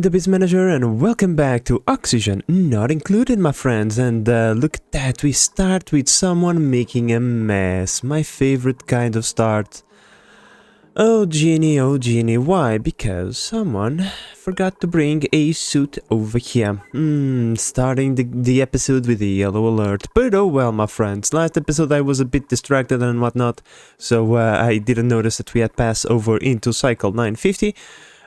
the Biz Manager and welcome back to Oxygen Not Included, my friends. And look at that, we start with someone making a mess. My favorite kind of start. Oh Genie, why? Because someone forgot to bring a suit over here. Starting the episode with a yellow alert. But oh well, my friends, last episode I was a bit distracted and whatnot, so I didn't notice that we had passed over into cycle 950.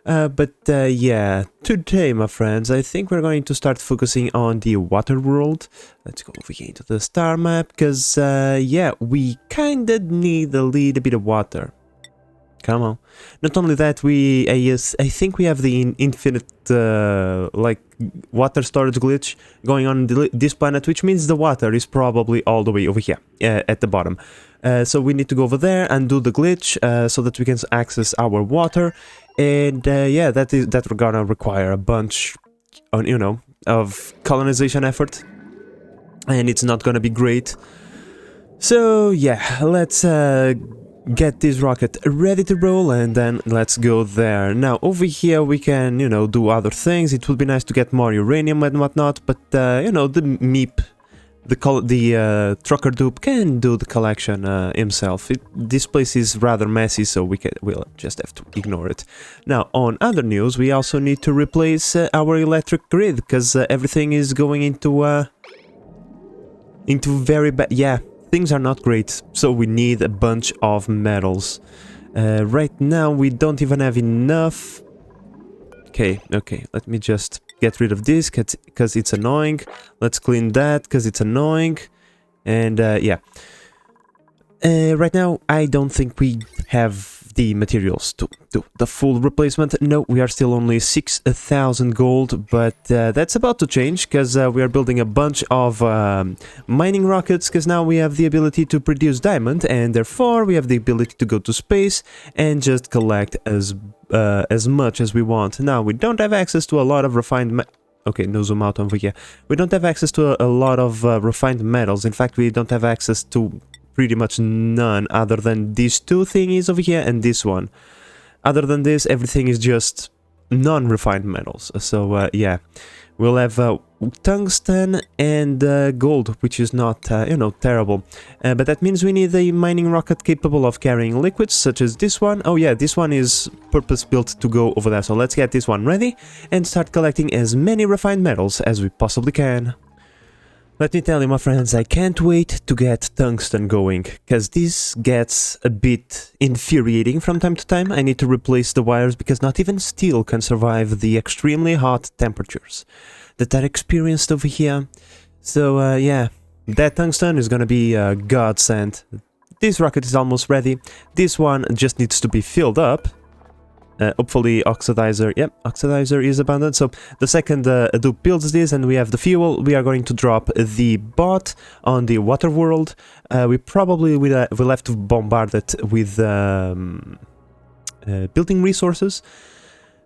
Yeah, today, my friends, I think we're going to start focusing on the water world. Let's go over here into the star map, because, yeah, we kinda need a little bit of water. Come on. Not only that, I think we have the infinite, like, water storage glitch going on this planet, which means the water is probably all the way over here, at the bottom. So we need to go over there and do the glitch, so that we can access our water. And yeah, that we're gonna require a bunch, you know, of colonization effort, and it's not gonna be great. So yeah, let's get this rocket ready to roll, and then let's go there. Now over here we can, you know, do other things. It would be nice to get more uranium and whatnot, but you know, the Meep, the trucker dupe can do the collection himself. This place is rather messy, so we'll just have to ignore it. Now, on other news, we also need to replace our electric grid, because everything is going into very bad. Yeah, things are not great, so we need a bunch of metals. Right now, we don't even have enough. Okay, let me just get rid of this, because it's annoying. Let's clean that, because it's annoying. And, yeah. Right now, I don't think we have the materials to do the full replacement. No, we are still only 6,000 gold, but that's about to change, because we are building a bunch of mining rockets, because now we have the ability to produce diamond, and therefore we have the ability to go to space and just collect as much as we want. Now, we don't have access to a lot of refined okay, no zoom out over here. We don't have access to a lot of refined metals. In fact, we don't have access to pretty much none, other than these two thingies over here and this one. Other than this, everything is just non-refined metals. So yeah, we'll have tungsten and gold, which is not, you know, terrible. But that means we need a mining rocket capable of carrying liquids, such as this one. Oh yeah, this one is purpose-built to go over there. So let's get this one ready and start collecting as many refined metals as we possibly can. Let me tell you, my friends, I can't wait to get tungsten going, because this gets a bit infuriating from time to time. I need to replace the wires, because not even steel can survive the extremely hot temperatures that are experienced over here. So, yeah, that tungsten is gonna be a godsend. This rocket is almost ready. This one just needs to be filled up. Hopefully oxidizer, yep, oxidizer is abandoned. So the second dupe builds this and we have the fuel, we are going to drop the bot on the water world. We probably will have to bombard it with building resources,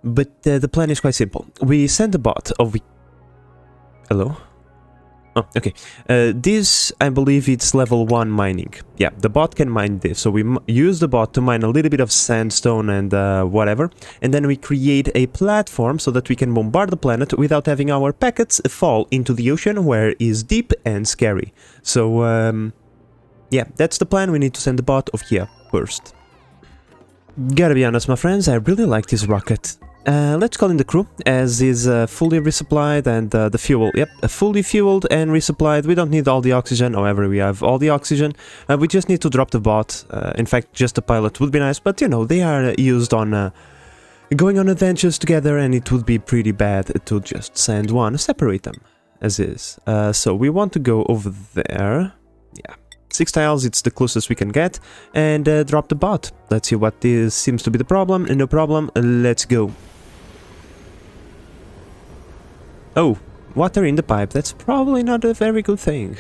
but the plan is quite simple. We send the bot of... Hello? Oh, okay. This, I believe it's level 1 mining. Yeah, the bot can mine this. So we use the bot to mine a little bit of sandstone and whatever. And then we create a platform so that we can bombard the planet without having our packets fall into the ocean, where it is deep and scary. So, yeah, that's the plan. We need to send the bot over here first. Gotta be honest, my friends, I really like this rocket. Let's call in the crew, as is fully resupplied, and the fuel, yep, fully fueled and resupplied. We don't need all the oxygen, however, we have all the oxygen. We just need to drop the bot. In fact, just a pilot would be nice, but you know, they are used on going on adventures together, and it would be pretty bad to just send one, separate them, as is. So we want to go over there, yeah. 6 tiles, it's the closest we can get, and drop the bot. Let's see what this seems to be the problem. No problem, let's go. Oh, water in the pipe. That's probably not a very good thing.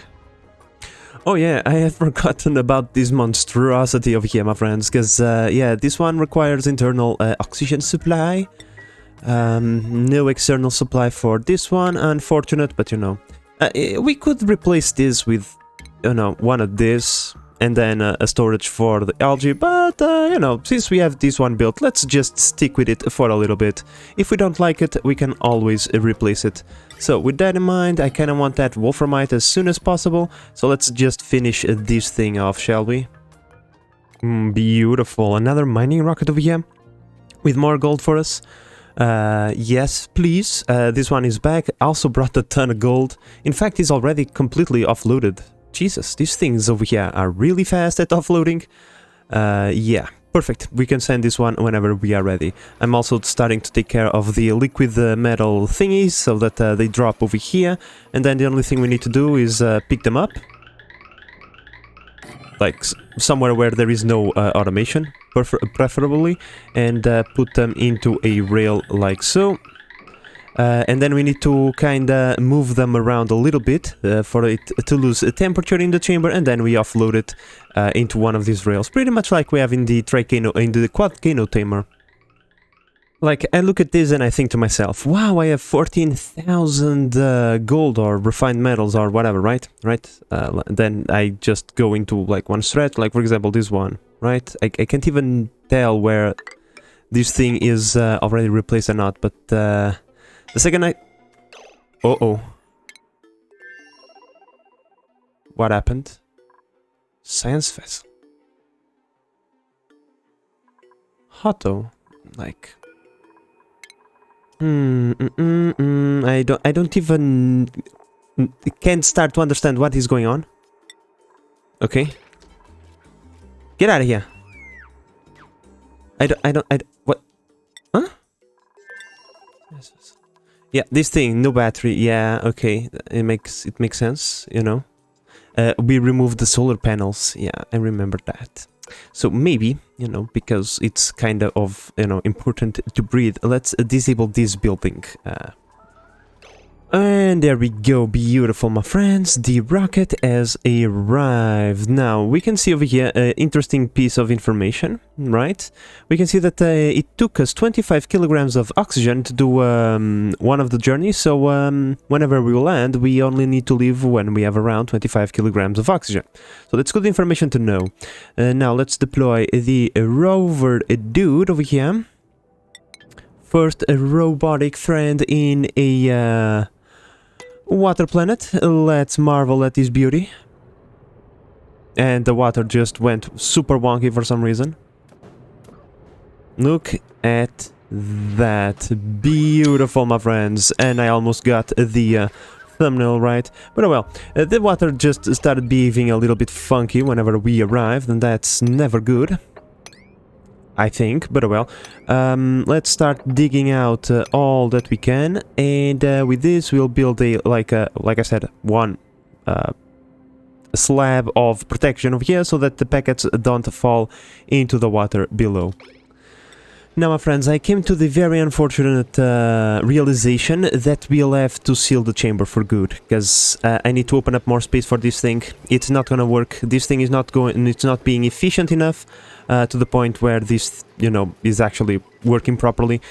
Oh yeah, I have forgotten about this monstrosity over here, my friends, because yeah, this one requires internal oxygen supply. No external supply for this one, unfortunate, but you know. We could replace this with, you know, one of this, and then a storage for the algae, but you know, since we have this one built, let's just stick with it for a little bit. If we don't like it, we can always replace it. So with that in mind, I kind of want that wolframite as soon as possible, so let's just finish this thing off, shall we? Beautiful. Another mining rocket over here with more gold for us. Yes, please. This one is back. Also brought a ton of gold. In fact, it's already completely offloaded. Jesus, these things over here are really fast at offloading. Yeah, perfect. We can send this one whenever we are ready. I'm also starting to take care of the liquid metal thingies so that they drop over here. And then the only thing we need to do is pick them up. Like somewhere where there is no automation, preferably. And put them into a rail like so. And then we need to kinda move them around a little bit for it to lose temperature in the chamber, and then we offload it into one of these rails, pretty much like we have in the Quadcano tamer. Like, I look at this and I think to myself, wow, I have 14,000 gold or refined metals or whatever, right? Then I just go into like one stretch, like for example this one, right? I can't even tell where this thing is already replaced or not, but the second I... Uh-oh. What happened? Science vessel. Hotto. Like... I don't even... Can't start to understand what is going on. Okay. Get out of here. What? Huh? Yeah, this thing, no battery. Yeah, okay, it makes sense, you know. We removed the solar panels. Yeah, I remember that. So maybe, you know, because it's kind of, you know, important to breathe, let's disable this building. And there we go, beautiful, my friends. The rocket has arrived. Now, we can see over here an interesting piece of information, right? We can see that it took us 25 kilograms of oxygen to do one of the journeys, so whenever we land, we only need to leave when we have around 25 kilograms of oxygen. So that's good information to know. Now, let's deploy the rover dude over here. First, a robotic friend in a... water planet. Let's marvel at this beauty. And the water just went super wonky for some reason. Look at that. Beautiful, my friends. And I almost got the thumbnail right. But oh well, the water just started behaving a little bit funky whenever we arrived, and that's never good, I think, but oh well. Let's start digging out all that we can, and with this we'll build a like I said, one slab of protection over here so that the packets don't fall into the water below. Now, my friends, I came to the very unfortunate realization that we'll have to seal the chamber for good, because I need to open up more space for this thing. It's not gonna work. This thing is not going. It's not being efficient enough to the point where this, you know, is actually working properly.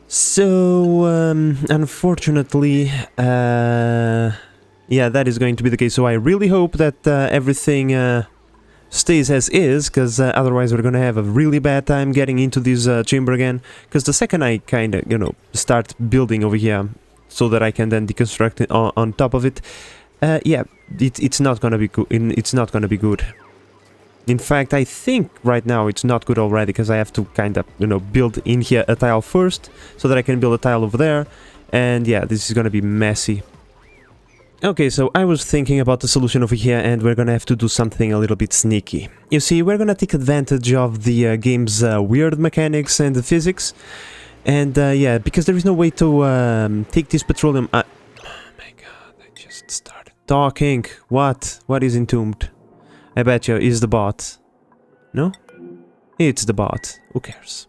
So, unfortunately, yeah, that is going to be the case. So I really hope that everything stays as is, because otherwise we're gonna have a really bad time getting into this chamber again. Because the second I kind of, you know, start building over here so that I can then deconstruct it on top of it, yeah, it's not gonna be good. It's not gonna be good. In fact, I think right now it's not good already, because I have to kind of, you know, build in here a tile first so that I can build a tile over there, and yeah, this is gonna be messy. Okay, so I was thinking about the solution over here, and we're gonna have to do something a little bit sneaky. You see, we're gonna take advantage of the game's weird mechanics and the physics, and yeah, because there is no way to take this petroleum... oh my god, I just started talking. What? What is entombed? I bet you is the bot. No? It's the bot. Who cares?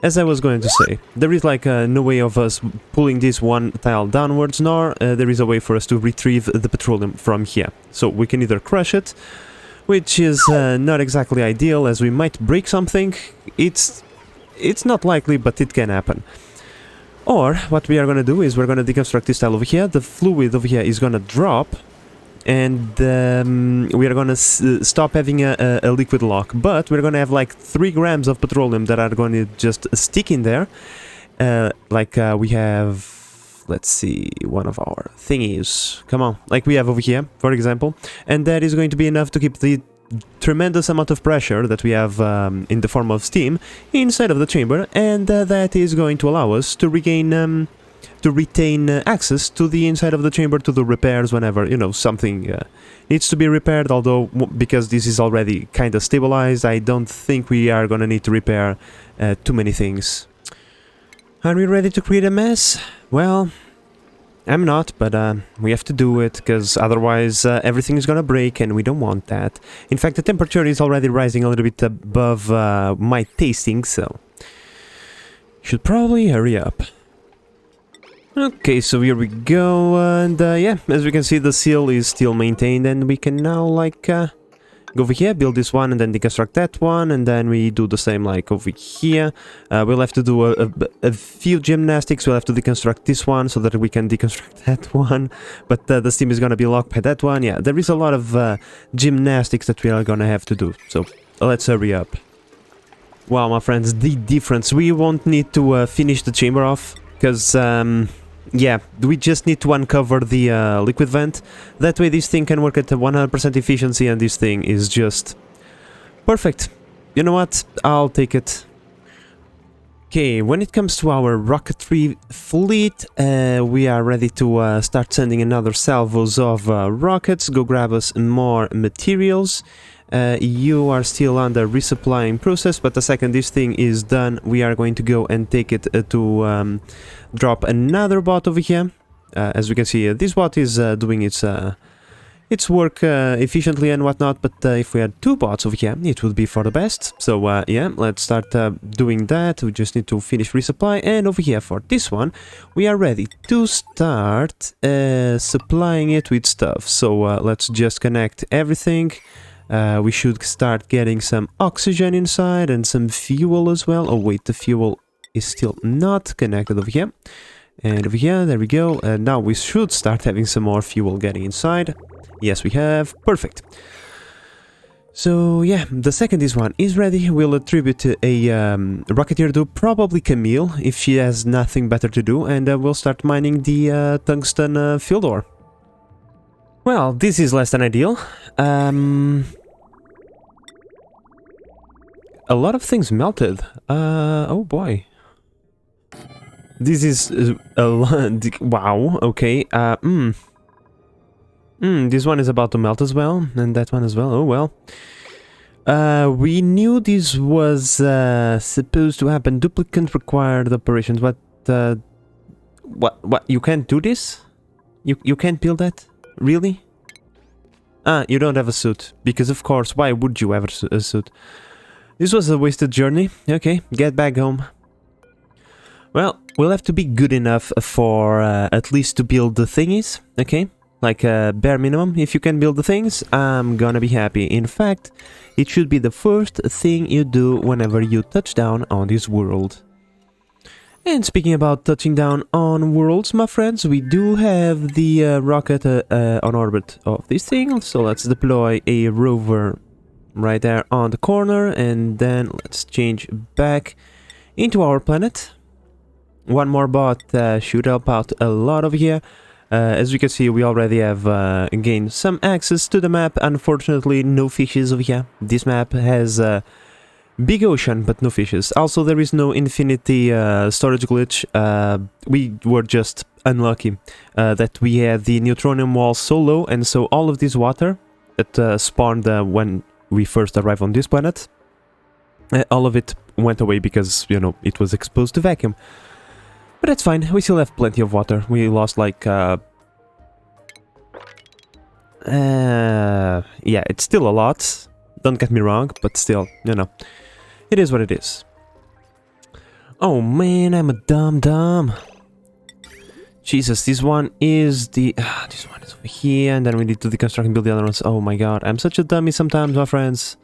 As I was going to say, there is like no way of us pulling this one tile downwards, nor there is a way for us to retrieve the petroleum from here. So we can either crush it, which is not exactly ideal, as we might break something. It's not likely, but it can happen. Or what we are going to do is we're going to deconstruct this tile over here. The fluid over here is going to drop and we are gonna stop having a liquid lock, but we're gonna have like 3 grams of petroleum that are going to just stick in there. We have, let's see, one of our thingies, come on, like we have over here, for example, and that is going to be enough to keep the tremendous amount of pressure that we have in the form of steam inside of the chamber, and that is going to allow us to regain to retain access to the inside of the chamber to do repairs whenever, you know, something needs to be repaired, although because this is already kind of stabilized, I don't think we are gonna need to repair too many things. Are we ready to create a mess? Well, I'm not, but we have to do it, because otherwise everything is gonna break, and we don't want that. In fact, the temperature is already rising a little bit above my tasting, so should probably hurry up. Okay, so here we go, and yeah, as we can see, the seal is still maintained, and we can now, like, go over here, build this one, and then deconstruct that one, and then we do the same, like, over here. We'll have to do a few gymnastics. We'll have to deconstruct this one, so that we can deconstruct that one, but the steam is gonna be locked by that one. Yeah, there is a lot of gymnastics that we are gonna have to do, so let's hurry up. Wow, my friends, the difference. We won't need to finish the chamber off, because yeah, we just need to uncover the liquid vent. That way this thing can work at 100% efficiency, and this thing is just perfect. You know what? I'll take it. Okay, when it comes to our rocketry fleet, we are ready to start sending another salvos of rockets. Go grab us more materials. You are still under resupplying process, but the second this thing is done, we are going to go and take it to drop another bot over here. As we can see, this bot is doing its work efficiently and whatnot, but if we had 2 bots over here, it would be for the best. So yeah, let's start doing that. We just need to finish resupply, and over here for this one, we are ready to start supplying it with stuff. So let's just connect everything. We should start getting some oxygen inside and some fuel as well. Oh wait, the fuel is still not connected over here. And over here, there we go. Now we should start having some more fuel getting inside. Yes, we have. Perfect. So yeah, the second this one is ready, we'll attribute a rocketeer to probably Camille, if she has nothing better to do, and we'll start mining the tungsten field ore. Well, this is less than ideal. A lot of things melted. Oh boy. This is a lot. Wow, okay. This one is about to melt as well, and that one as well. Oh well. We knew this was supposed to happen. Duplicate required operations. What? What? You can't do this? You can't build that? Really? Ah, you don't have a suit. Because of course, why would you have a suit? This was a wasted journey. Okay, get back home. Well, we'll have to be good enough for at least to build the thingies. Okay, like bare minimum. If you can build the things, I'm gonna be happy. In fact, it should be the first thing you do whenever you touch down on this world. And speaking about touching down on worlds, my friends, we do have the rocket on orbit of this thing, so let's deploy a rover right there on the corner, and then let's change back into our planet. One more bot should help out a lot over here. As you can see, we already have gained some access to the map. Unfortunately, no fishes over here. This map has big ocean, but no fishes. Also, there is no infinity storage glitch. We were just unlucky that we had the neutronium wall so low, and so all of this water that spawned when we first arrived on this planet, all of it went away because, you know, it was exposed to vacuum. But that's fine, we still have plenty of water. We lost like... yeah, it's still a lot. Don't get me wrong, but still, you know. It is what it is. Oh man, I'm a dumb. Jesus, this one is the... this one is over here, and then we need to deconstruct and build the other ones. Oh my god, I'm such a dummy sometimes, my friends.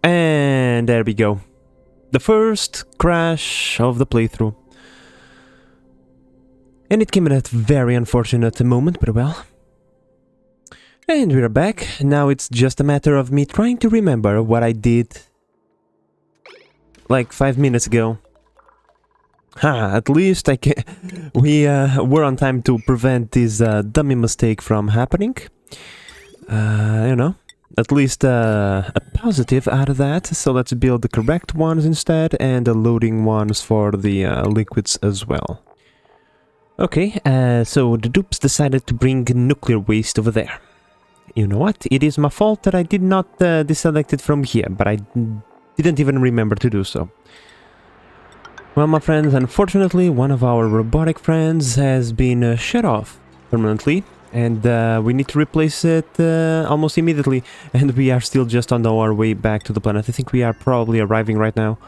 And there we go. The first crash of the playthrough. And it came at a very unfortunate moment, but well. And we're back. Now it's just a matter of me trying to remember what I did like 5 minutes ago. At least I can. We were on time to prevent this dummy mistake from happening. You know, at least a positive out of that. So let's build the correct ones instead, and the loading ones for the liquids as well. Okay, so the dupes decided to bring nuclear waste over there. You know what? It is my fault that I did not deselect it from here, but I didn't even remember to do so. Well, my friends, unfortunately, one of our robotic friends has been shut off permanently, and we need to replace it almost immediately, and we are still just on our way back to the planet. I think we are probably arriving right now,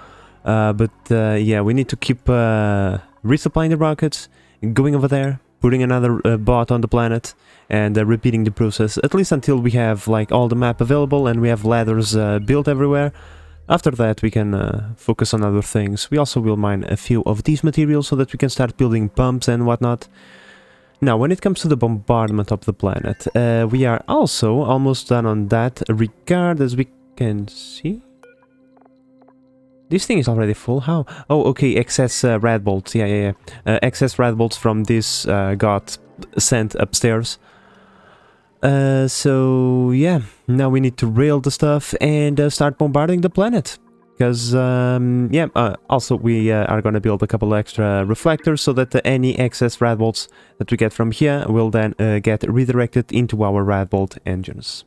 but yeah, we need to keep resupplying the rockets, going over there, putting another bot on the planet, and repeating the process, at least until we have like all the map available and we have ladders built everywhere. After that, we can focus on other things. We also will mine a few of these materials so that we can start building pumps and whatnot. Now, when it comes to the bombardment of the planet, we are also almost done on that regard, as we can see. This thing is already full. How? Oh, okay, excess rad bolts. Yeah. Excess rad bolts from this got sent upstairs. So yeah, now we need to rail the stuff and start bombarding the planet. Because, yeah, also we are going to build a couple extra reflectors so that any excess rad bolts that we get from here will then get redirected into our rad bolt engines.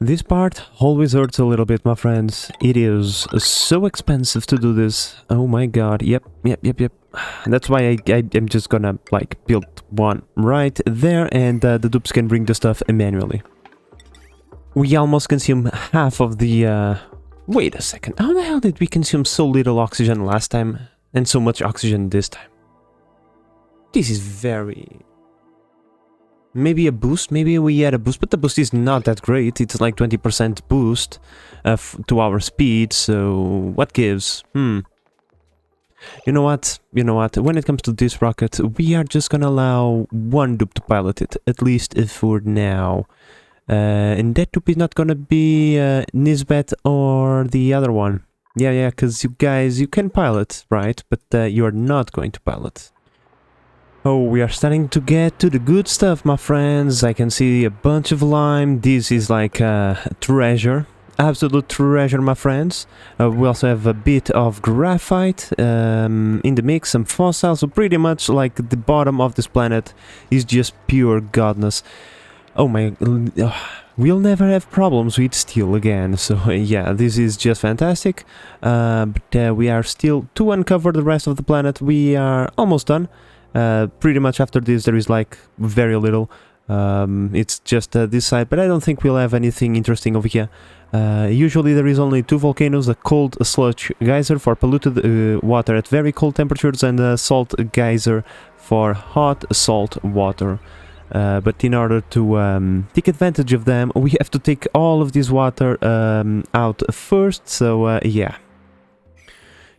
This part always hurts a little bit, my friends. It is so expensive to do this. Oh my god, yep. That's why I'm just gonna, like, build one right there, and the dupes can bring the stuff manually. We almost consume half of the, wait a second, how the hell did we consume so little oxygen last time, and so much oxygen this time? This is very... Maybe a boost, maybe we had a boost, but the boost is not that great. It's like 20% boost to our speed, so what gives? You know what, when it comes to this rocket, we are just gonna allow one dupe to pilot it, at least for now. And that dupe is not gonna be Nisbet or the other one. Yeah, because you guys, you can pilot, right? But you are not going to pilot. Oh, we are starting to get to the good stuff, my friends. I can see a bunch of lime. This is like a treasure. Absolute treasure, my friends. We also have a bit of graphite in the mix, some fossils. So pretty much like the bottom of this planet is just pure godness. Oh my... we'll never have problems with steel again. So yeah, this is just fantastic. But we are still to uncover the rest of the planet. We are almost done. Pretty much after this there is like very little. It's just this side, but I don't think we'll have anything interesting over here. Usually there is only two volcanoes, a cold sludge geyser for polluted water at very cold temperatures, and a salt geyser for hot salt water. But in order to take advantage of them, we have to take all of this water out first, so yeah.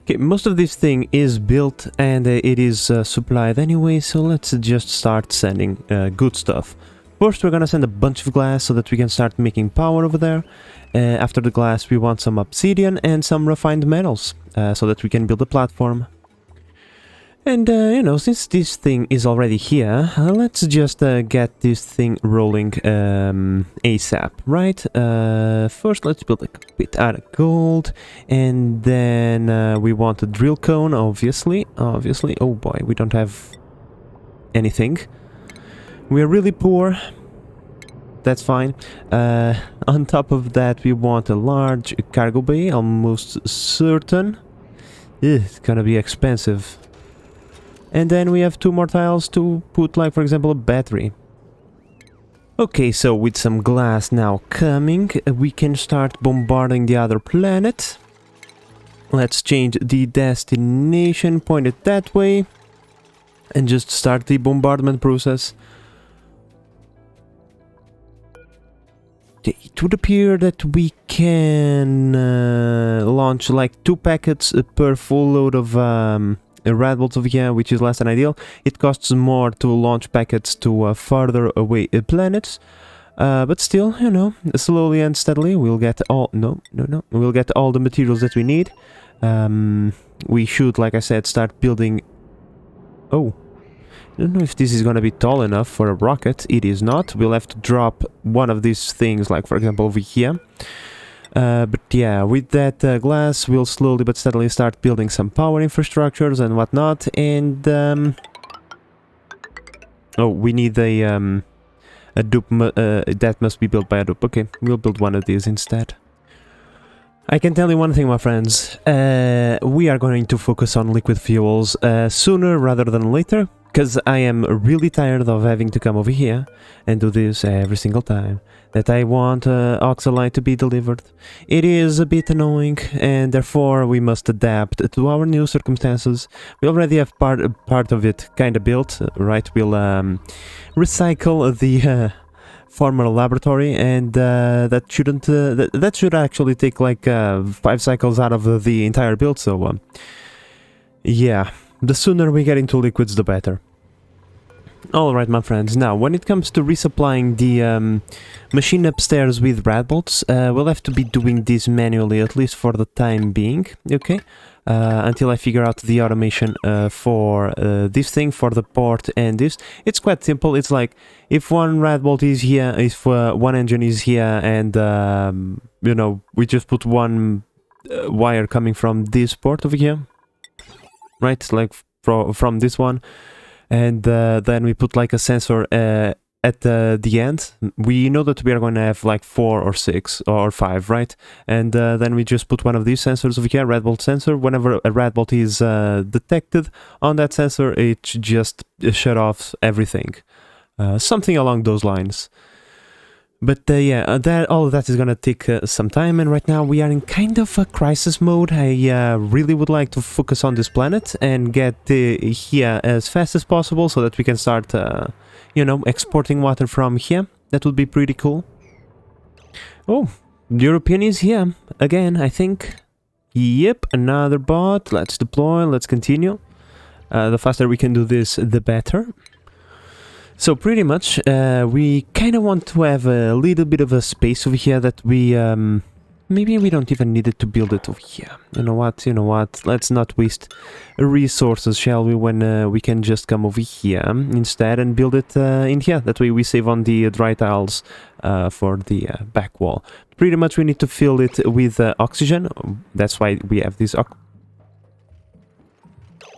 Okay, most of this thing is built and it is supplied anyway, so let's just start sending good stuff. First, we're gonna send a bunch of glass so that we can start making power over there. After the glass, we want some obsidian and some refined metals so that we can build a platform. And, you know, since this thing is already here, let's just get this thing rolling ASAP, right? First, let's build a bit out of gold, and then we want a drill cone, obviously. Oh boy, we don't have anything. We are really poor. That's fine. On top of that, we want a large cargo bay, almost certain. It's gonna be expensive. And then we have 2 more tiles to put, like, for example, a battery. Okay, so with some glass now coming, we can start bombarding the other planet. Let's change the destination, point it that way, and just start the bombardment process. it would appear that we can launch like 2 packets per full load of red bolts over here, which is less than ideal. It costs more to launch packets to further away planets, but still, you know, slowly and steadily we'll get all we'll get all the materials that we need. We should, like I said, start building. Oh, I don't know if this is gonna be tall enough for a rocket. It is not. We'll have to drop one of these things, like for example over here. But yeah, with that glass, we'll slowly but steadily start building some power infrastructures and whatnot. And oh, we need a dupe that must be built by a dupe. Okay, we'll build one of these instead. I can tell you one thing, my friends. We are going to focus on liquid fuels sooner rather than later, because I am really tired of having to come over here and do this every single time that I want Oxalite to be delivered. It is a bit annoying, and therefore we must adapt to our new circumstances. We already have part of it kind of built, right? We'll recycle the former laboratory, and that shouldn't that should actually take like 5 cycles out of the entire build. So yeah, the sooner we get into liquids, the better. Alright, my friends, now when it comes to resupplying the machine upstairs with red bolts, we'll have to be doing this manually, at least for the time being, okay? Until I figure out the automation for this thing, for the port and this. It's quite simple. It's like, if one red bolt is here, if one engine is here, and, you know, we just put one wire coming from this port over here, right? Like from this one. And then we put like a sensor at the end. We know that we are going to have like 4 or 6 or 5, right? And then we just put one of these sensors over here, red bolt sensor. Whenever a red bolt is detected on that sensor, it just shut off everything. Something along those lines. But yeah, all of that is gonna take some time, and right now we are in kind of a crisis mode. I really would like to focus on this planet and get here as fast as possible so that we can start, you know, exporting water from here. That would be pretty cool. Oh, the European is here again, I think. Yep, another bot. Let's deploy, let's continue. The faster we can do this, the better. So pretty much, we kind of want to have a little bit of a space over here that we, maybe we don't even need it to build it over here. You know what, let's not waste resources, shall we, when we can just come over here instead and build it in here. That way we save on the dry tiles for the back wall. Pretty much we need to fill it with oxygen. That's why we have this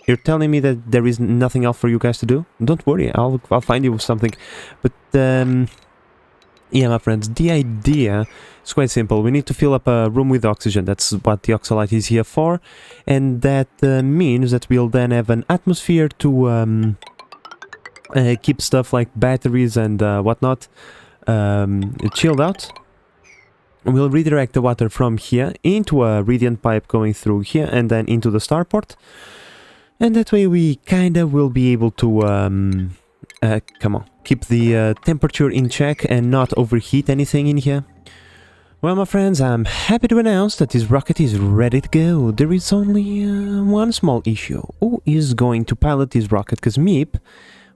You're telling me that there is nothing else for you guys to do? Don't worry, I'll find you something. But, yeah, my friends, the idea is quite simple. We need to fill up a room with oxygen. That's what the Oxalite is here for. And that means that we'll then have an atmosphere to keep stuff like batteries and whatnot chilled out. We'll redirect the water from here into a radiant pipe going through here and then into the starport. And that way we kinda will be able to, keep the temperature in check and not overheat anything in here. Well, my friends, I'm happy to announce that this rocket is ready to go. There is only one small issue. Who is going to pilot this rocket? Because Meep,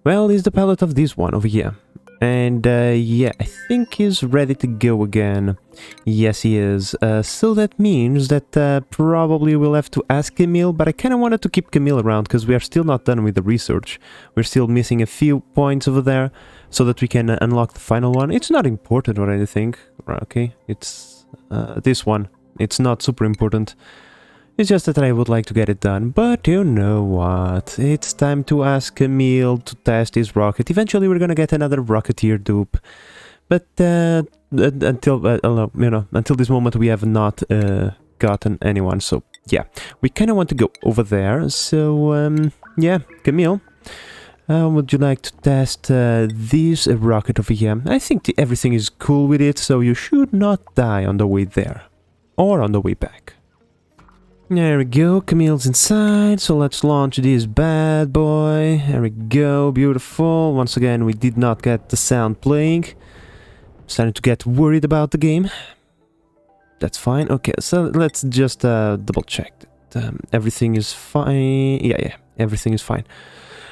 well, is the pilot of this one over here. And, yeah, I think he's ready to go again. Yes, he is. So that means that probably we'll have to ask Camille, but I kind of wanted to keep Camille around because we are still not done with the research. We're still missing a few points over there so that we can unlock the final one. It's not important or anything, okay? It's this one. It's not super important. It's just that I would like to get it done, but you know what? It's time to ask Camille to test his rocket. Eventually we're gonna get another Rocketeer dupe. But until this moment we have not gotten anyone, so yeah. We kinda want to go over there, so yeah, Camille. Would you like to test this rocket over here? I think everything is cool with it, so you should not die on the way there. Or on the way back. There we go, Camille's inside, so let's launch this bad boy. There we go, beautiful. Once again, we did not get the sound playing. Starting to get worried about the game. That's fine. Okay, so let's just double check that everything is fine. Yeah, everything is fine.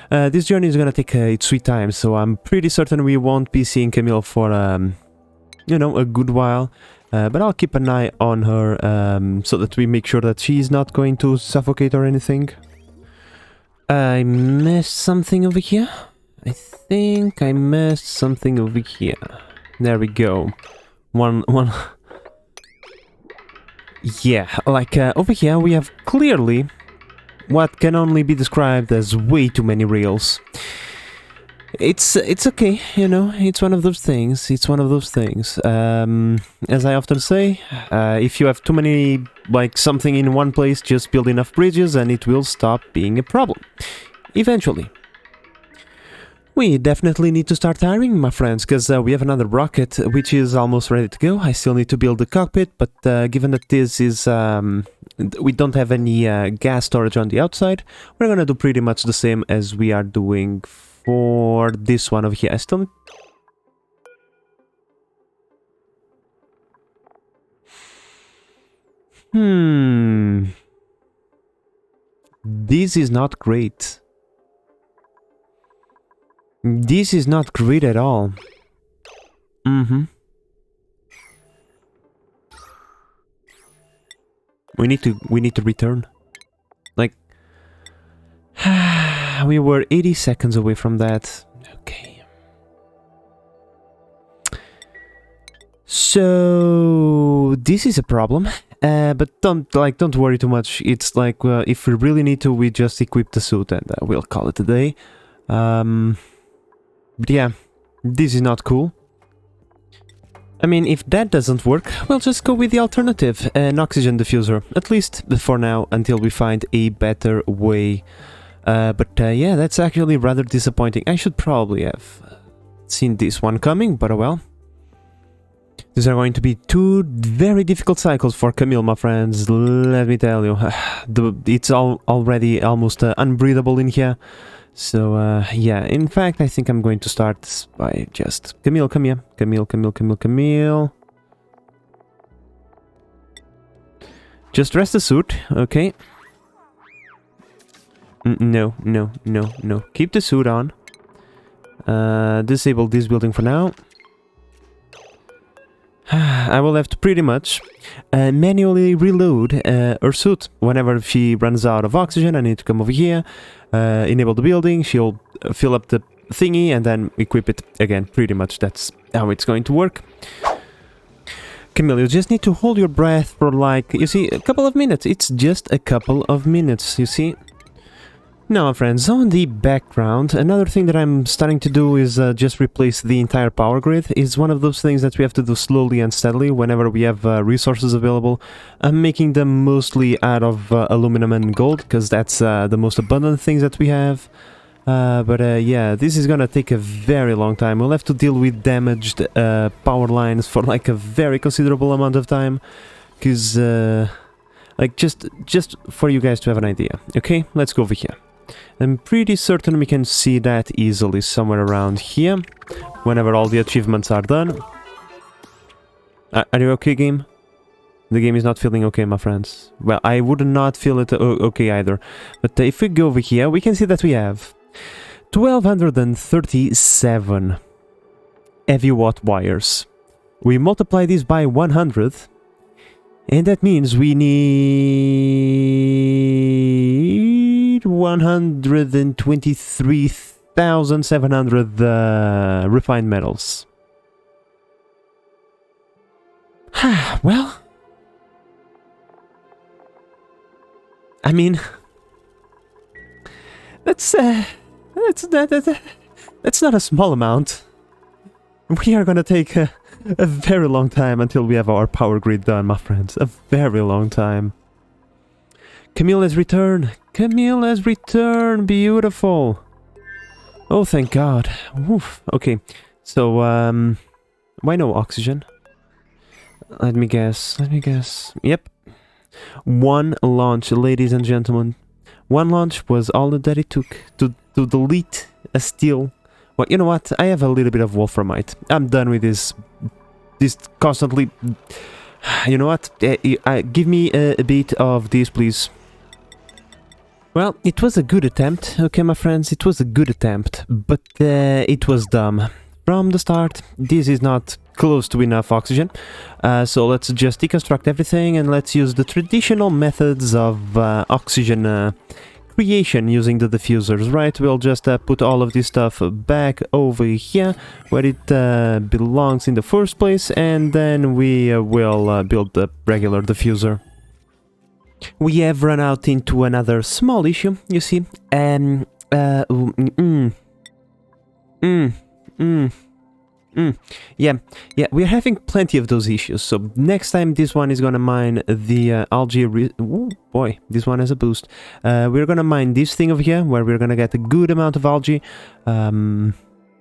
This journey is gonna take its sweet time, so I'm pretty certain we won't be seeing Camille for, you know, a good while. But I'll keep an eye on her, so that we make sure that she's not going to suffocate or anything. I missed something over here. I think I missed something over here. There we go. One... Yeah, like over here we have clearly what can only be described as way too many rails. It's okay, you know, it's one of those things, As I often say, if you have too many, like, something in one place, just build enough bridges and it will stop being a problem. Eventually. We definitely need to start hiring, my friends, because we have another rocket, which is almost ready to go. I still need to build the cockpit, but given that this is... we don't have any gas storage on the outside, we're gonna do pretty much the same as we are doing for this one over here. I still... This is not great. This is not great at all. We need to return. Like, we were 80 seconds away from that. Okay. So this is a problem. But don't worry too much. It's like if we really need to, we just equip the suit and we'll call it a day. But yeah, this is not cool. I mean, if that doesn't work, we'll just go with the alternative, an oxygen diffuser. At least for now, until we find a better way. But yeah, that's actually rather disappointing. I should probably have seen this one coming, but oh well. These are going to be two very difficult cycles for Camille, my friends. Let me tell you. It's already almost unbreathable in here. So, yeah, in fact, I think I'm going to start by just... Camille, come here. Camille. Just rest the suit, okay? No. Keep the suit on. Disable this building for now. I will have to pretty much manually reload her suit. Whenever she runs out of oxygen, I need to come over here, enable the building, she'll fill up the thingy and then equip it again. Pretty much that's how it's going to work. Camille, you just need to hold your breath for, like, you see, a couple of minutes. It's just a couple of minutes, you see. Now, my friends, on the background, another thing that I'm starting to do is just replace the entire power grid. It's one of those things that we have to do slowly and steadily whenever we have resources available. I'm making them mostly out of aluminum and gold, because that's the most abundant things that we have. But yeah, this is gonna take a very long time. We'll have to deal with damaged power lines for like a very considerable amount of time, because like just for you guys to have an idea. Okay, let's go over here. I'm pretty certain we can see that easily somewhere around here, whenever all the achievements are done. Are you okay, game? The game is not feeling okay, my friends. Well, I would not feel it okay either. But if we go over here, we can see that we have 1237 heavy watt wires. We multiply this by 100, and that means we need 123,700 refined metals. Well, I mean, that's not a small amount. We are gonna take a very long time until we have our power grid done, my friends. A very long time. Camille has returned. Camille has returned. Beautiful. Oh, thank God. Oof. Okay. So, why no oxygen? Let me guess. Yep. One launch, ladies and gentlemen. One launch was all that it took to delete a steel. Well, you know what? I have a little bit of wolframite. I'm done with this this constantly... You know what? Give me a bit of this, please. Well, it was a good attempt, okay, my friends, it was a good attempt, but it was dumb. From the start, this is not close to enough oxygen, so let's just deconstruct everything and let's use the traditional methods of oxygen creation using the diffusers, right? We'll just put all of this stuff back over here where it belongs in the first place, and then we will build the regular diffuser. We have run out into another small issue, you see. Yeah, we're having plenty of those issues. So next time this one is gonna mine the algae. Ooh, boy, this one has a boost. We're gonna mine this thing over here, where we're gonna get a good amount of algae,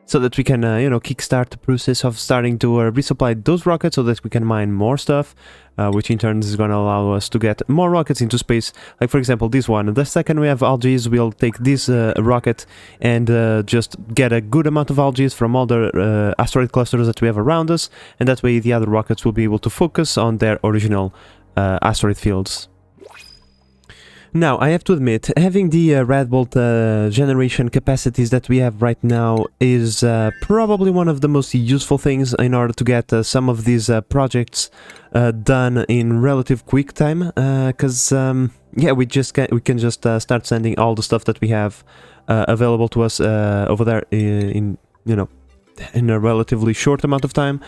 so that we can, you know, kickstart the process of starting to resupply those rockets, so that we can mine more stuff, which in turn is going to allow us to get more rockets into space. Like, for example, this one. The second we have algae, we'll take this rocket and just get a good amount of algae from all the asteroid clusters that we have around us, and that way the other rockets will be able to focus on their original asteroid fields. Now, I have to admit, having the red bolt generation capacities that we have right now is probably one of the most useful things in order to get some of these projects done in relative quick time, because yeah, we can just start sending all the stuff that we have available to us over there in in a relatively short amount of time.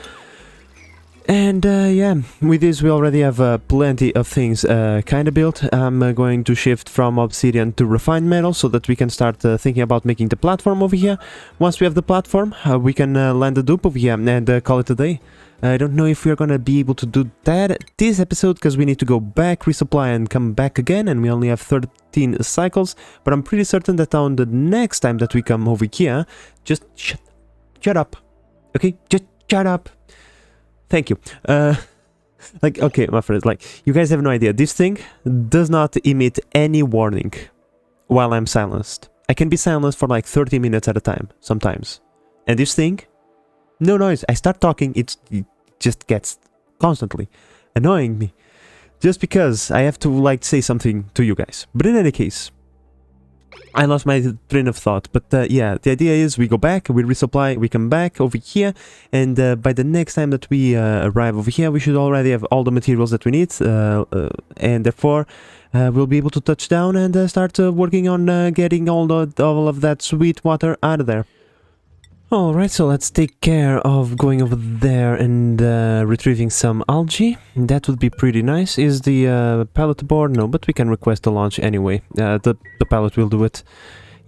And yeah, with this we already have plenty of things kind of built. I'm going to shift from obsidian to refined metal so that we can start thinking about making the platform over here. Once we have the platform, we can land the dupe over here and call it a day. I don't know if we're gonna be able to do that this episode, because we need to go back, resupply and come back again, and we only have 13 cycles, but I'm pretty certain that on the next time that we come over here, just shut up, okay? Just shut up. Thank you. Like, okay, my friends, like, you guys have no idea. This thing does not emit any warning while I'm silenced. I can be silenced for like 30 minutes at a time, sometimes. And this thing, no noise. I start talking, it just gets constantly annoying me. Just because I have to, like, say something to you guys. But in any case, I lost my train of thought, but yeah, the idea is we go back, we resupply, we come back over here, and by the next time that we arrive over here, we should already have all the materials that we need, and therefore we'll be able to touch down and start working on getting all of that sweet water out of there. Alright, so let's take care of going over there and retrieving some algae. That would be pretty nice. Is the pallet aboard? No, but we can request a launch anyway. The pallet will do it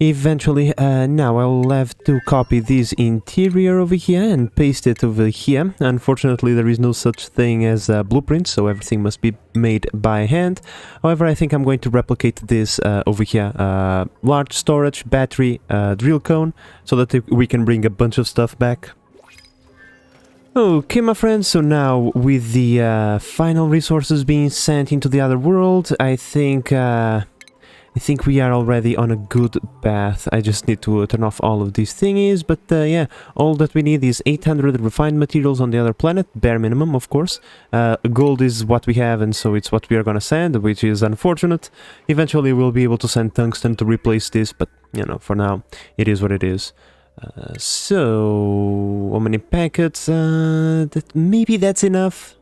eventually. Now I'll have to copy this interior over here and paste it over here. Unfortunately, there is no such thing as blueprints, so everything must be made by hand. However, I think I'm going to replicate this over here. Large storage, battery, drill cone, so that we can bring a bunch of stuff back. Okay, my friends, so now with the final resources being sent into the other world, I think we are already on a good path. I just need to turn off all of these thingies, but yeah, all that we need is 800 refined materials on the other planet, bare minimum, of course. Gold is what we have, and so it's what we are gonna send, which is unfortunate. Eventually we'll be able to send tungsten to replace this, but, you know, for now, it is what it is. So, how many packets? Maybe that's enough.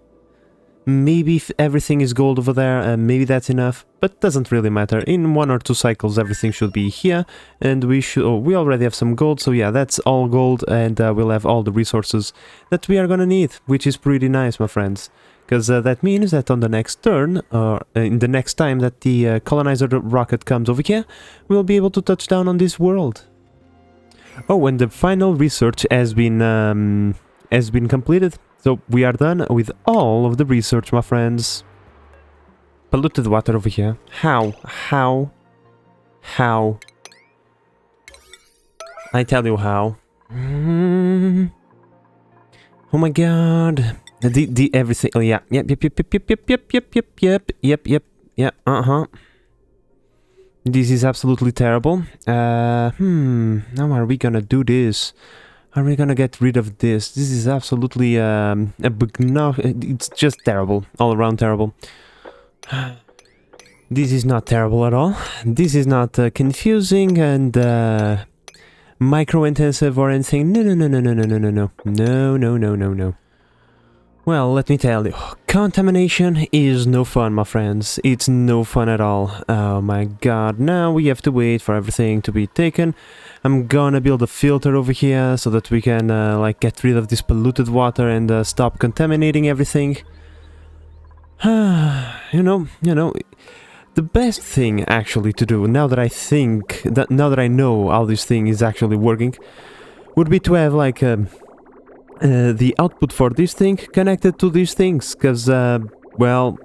Maybe if everything is gold over there, maybe that's enough, but doesn't really matter. In 1 or 2 cycles everything should be here, and we already have some gold, so yeah, that's all gold, and we'll have all the resources that we are gonna need, which is pretty nice, my friends. Because that means that on the next turn, or in the next time that the colonizer rocket comes over here, we'll be able to touch down on this world. Oh, and the final research has been completed. So we are done with all of the research, my friends. Polluted water over here. How? I tell you how. Oh my god. The everything. Oh yeah. Yep. This is absolutely terrible. How are we gonna do this? Are we gonna get rid of this? This is absolutely it's just terrible. All around terrible. This is not terrible at all. This is not confusing and micro-intensive or anything. No, no, no, no, no, no, no, no, no. No, no, no, no, no. Well, let me tell you, contamination is no fun, my friends. It's no fun at all. Oh my god, now we have to wait for everything to be taken. I'm gonna build a filter over here so that we can, like, get rid of this polluted water and stop contaminating everything. you know, the best thing actually to do, now that I know how this thing is actually working, would be to have, like, the output for this thing connected to these things, because, well,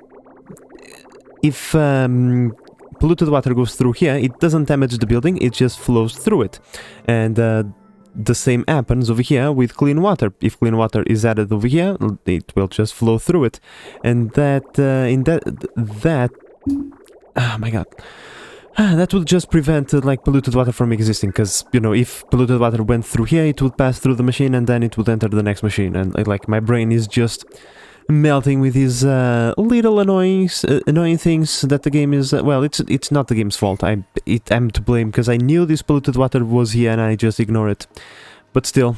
if polluted water goes through here, it doesn't damage the building, it just flows through it. And the same happens over here with clean water. If clean water is added over here, it will just flow through it. And oh my god. That would just prevent, like, polluted water from existing, because, you know, if polluted water went through here, it would pass through the machine and then it would enter the next machine, and, like, my brain is just melting with these little annoying things that the game is... well, it's not the game's fault, I'm to blame, because I knew this polluted water was here and I just ignored it. But still,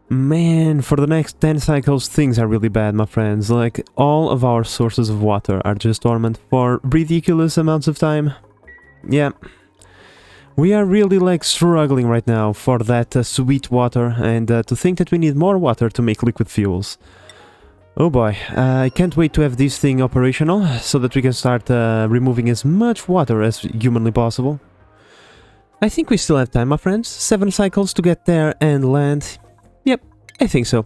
man, for the next 10 cycles, things are really bad, my friends. Like, all of our sources of water are just dormant for ridiculous amounts of time. Yeah. We are really, like, struggling right now for that sweet water, and to think that we need more water to make liquid fuels. Oh boy, I can't wait to have this thing operational, so that we can start removing as much water as humanly possible. I think we still have time, my friends. 7 cycles to get there and land. Yep, I think so.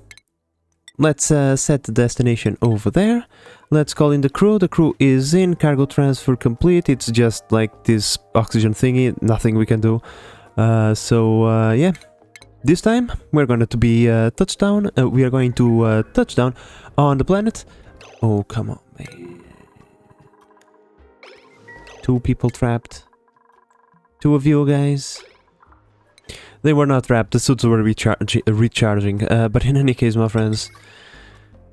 Let's set the destination over there. Let's call in the crew. The crew is in. Cargo transfer complete. It's just like this oxygen thingy. Nothing we can do. Yeah. This time we're going to be touchdown. We are going to touchdown on the planet. Oh, come on, man. 2 people trapped. 2 of you guys. They were not trapped, the suits were recharging, but in any case, my friends,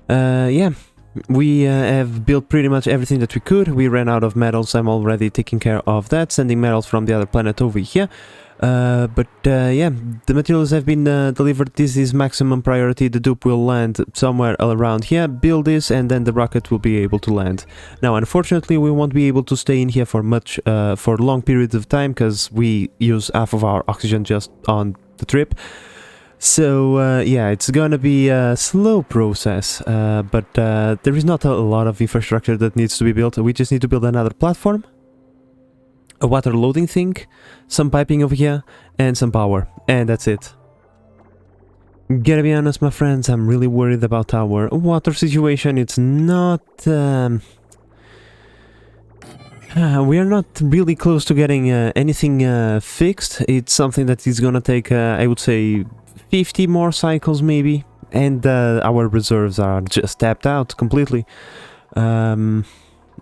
yeah, we have built pretty much everything that we could. We ran out of metals. I'm already taking care of that, sending metals from the other planet over here. Yeah, the materials have been delivered. This is maximum priority. The dupe will land somewhere around here, build this, and then the rocket will be able to land. Now, unfortunately, we won't be able to stay in here for long periods of time, because we use half of our oxygen just on the trip. So, yeah, it's gonna be a slow process, but there is not a lot of infrastructure that needs to be built. We just need to build another platform, a water loading thing, some piping over here, and some power. And that's it. Gotta be honest, my friends, I'm really worried about our water situation. It's not... we are not really close to getting anything fixed. It's something that is gonna take, I would say, 50 more cycles maybe. And our reserves are just tapped out completely.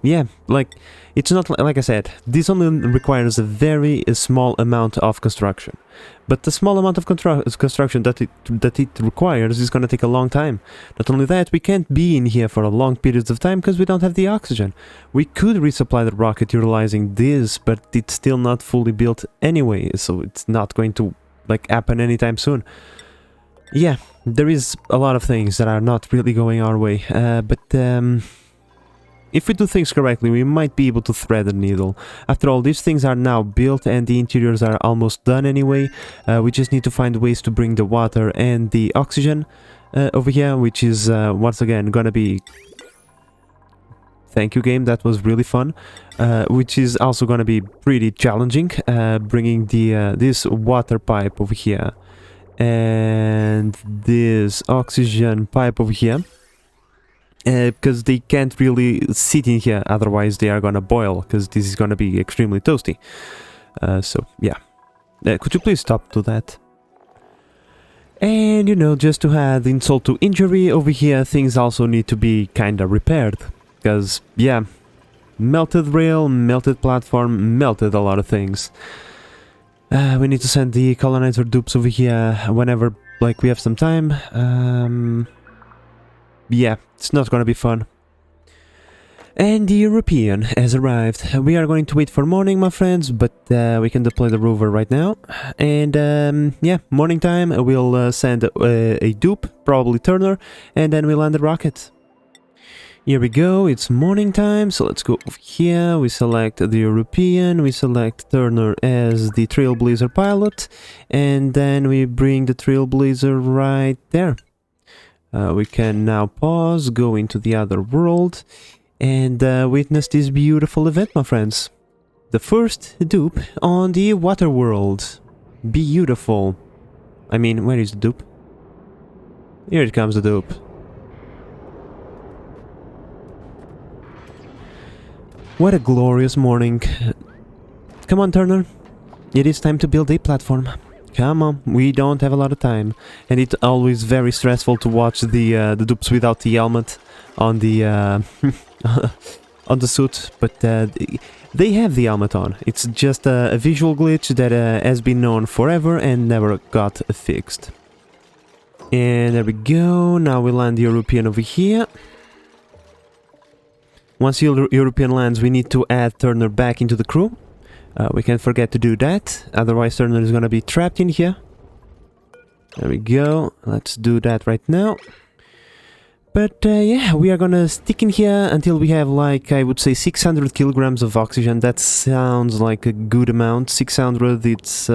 Yeah, like, it's not like I said, this only requires a very small amount of construction. But the small amount of construction that it requires is going to take a long time. Not only that, we can't be in here for a long periods of time because we don't have the oxygen. We could resupply the rocket utilizing this, but it's still not fully built anyway, so it's not going to, like, happen anytime soon. Yeah, there is a lot of things that are not really going our way, if we do things correctly, we might be able to thread the needle. After all, these things are now built and the interiors are almost done anyway. We just need to find ways to bring the water and the oxygen over here, which is once again gonna be... Thank you, game, that was really fun. Which is also gonna be pretty challenging, bringing this water pipe over here and this oxygen pipe over here. Because they can't really sit in here, otherwise they are gonna boil, because this is gonna be extremely toasty. So, yeah. Could you please stop to that? And, you know, just to add insult to injury, over here things also need to be kinda repaired. Because, yeah, melted rail, melted platform, melted a lot of things. We need to send the colonizer dupes over here whenever, like, we have some time. Yeah, it's not gonna be fun. And the European has arrived. We are going to wait for morning, my friends, but we can deploy the rover right now. And yeah, morning time, we'll send a dupe, probably Turner, and then we'll land the rocket. Here we go, it's morning time, so let's go over here. We select the European, we select Turner as the Trailblazer pilot, and then we bring the Trailblazer right there. We can now pause, go into the other world, and witness this beautiful event, my friends. The first dupe on the water world. Beautiful. I mean, where is the dupe? Here it comes, the dupe. What a glorious morning. Come on, Turner. It is time to build a platform. Come on, we don't have a lot of time. And it's always very stressful to watch the dupes without the helmet on the on the suit, but they have the helmet on. It's just a visual glitch that has been known forever and never got fixed. And there we go. Now we land the European over here. Once European lands, we need to add Turner back into the crew. We can't forget to do that, otherwise Turner is gonna be trapped in here. There we go, let's do that right now. But yeah, we are gonna stick in here until we have, like, I would say 600 kilograms of oxygen. That sounds like a good amount. 600, it's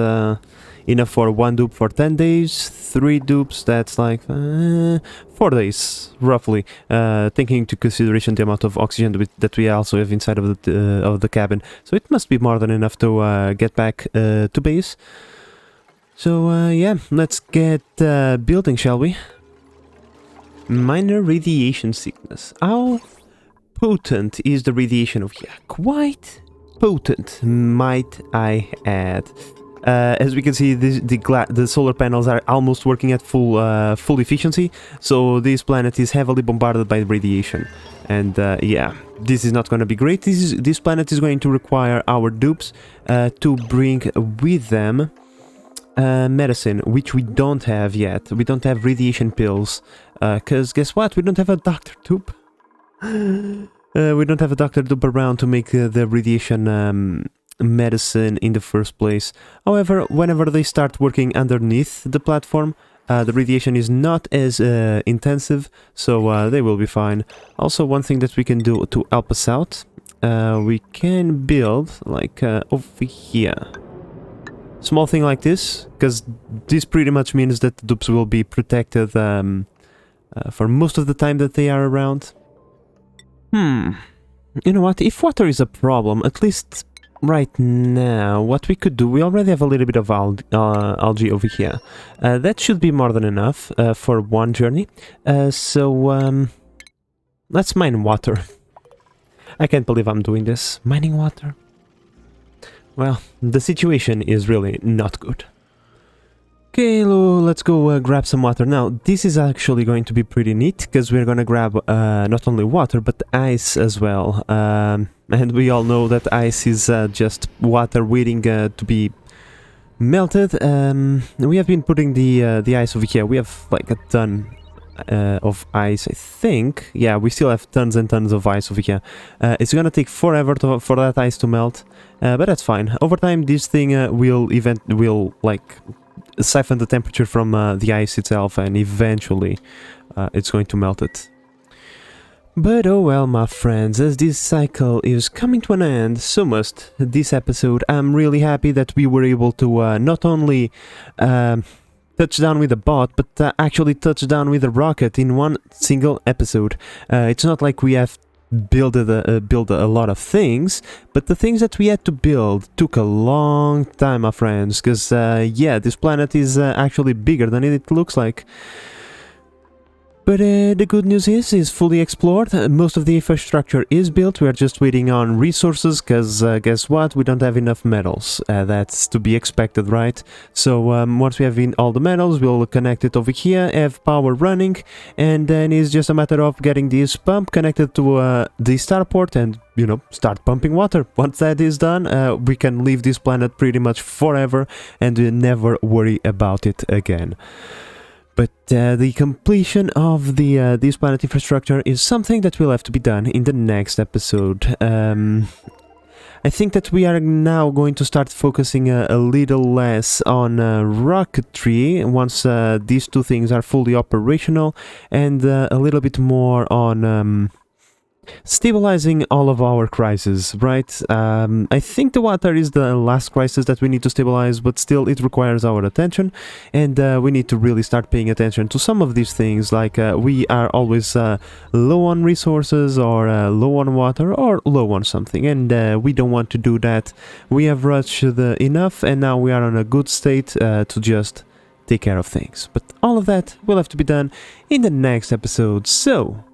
enough for one dupe for 10 days. 3 dupes, that's like 4 days, roughly. Taking into consideration the amount of oxygen that we also have inside of the cabin. So it must be more than enough to get back to base. So yeah, let's get building, shall we? Minor radiation sickness. How potent is the radiation over here? Quite potent, might I add. As we can see, the solar panels are almost working at full efficiency, so this planet is heavily bombarded by radiation. And yeah, this is not going to be great. This planet is going to require our dupes to bring with them medicine, which we don't have yet. We don't have radiation pills, because guess what? We don't have a doctor dupe. We don't have a doctor dupe around to make the radiation medicine in the first place. However, whenever they start working underneath the platform, the radiation is not as intensive, so they will be fine. Also, one thing that we can do to help us out, we can build, like, over here. Small thing like this, because this pretty much means that the dupes will be protected for most of the time that they are around. You know what, if water is a problem, at least right now, what we could do, we already have a little bit of algae over here. That should be more than enough for one journey. So let's mine water. I can't believe I'm doing this. Mining water. Well, the situation is really not good. Okay, let's go grab some water. Now, this is actually going to be pretty neat, because we're gonna grab not only water, but ice as well. And we all know that ice is just water waiting to be melted. We have been putting the ice over here. We have like a ton of ice, I think. Yeah, we still have tons and tons of ice over here. It's gonna take forever for that ice to melt, but that's fine. Over time, this thing will like siphon the temperature from the ice itself, and eventually it's going to melt it. But oh well, my friends, as this cycle is coming to an end, so must this episode. I'm really happy that we were able to not only touch down with a bot, but actually touch down with a rocket in one single episode. It's not like we have built a lot of things, but the things that we had to build took a long time, my friends, because yeah, this planet is actually bigger than it looks like. But the good news is it's fully explored. Most of the infrastructure is built. We are just waiting on resources because guess what? We don't have enough metals. That's to be expected, right? So once we have in all the metals, we'll connect it over here, have power running, and then it's just a matter of getting this pump connected to the starport and, you know, start pumping water. Once that is done, we can leave this planet pretty much forever and never worry about it again. But the completion of the this planet infrastructure is something that will have to be done in the next episode. I think that we are now going to start focusing a little less on rocketry once these two things are fully operational, and a little bit more on stabilizing all of our crises, right? I think the water is the last crisis that we need to stabilize, but still it requires our attention, and we need to really start paying attention to some of these things, like we are always low on resources, or low on water, or low on something, and we don't want to do that. We have rushed enough, and now we are on a good state to just take care of things. But all of that will have to be done in the next episode, so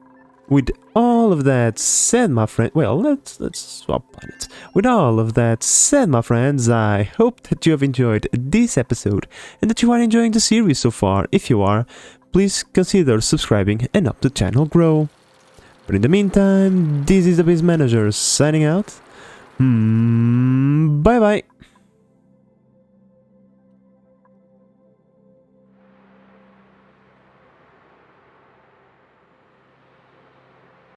with all of that said, my friend, well, let's swap planets. With all of that said, my friends, I hope that you have enjoyed this episode and that you are enjoying the series so far. If you are, please consider subscribing and help the channel grow. But in the meantime, this is the Biz Manager signing out. Bye bye.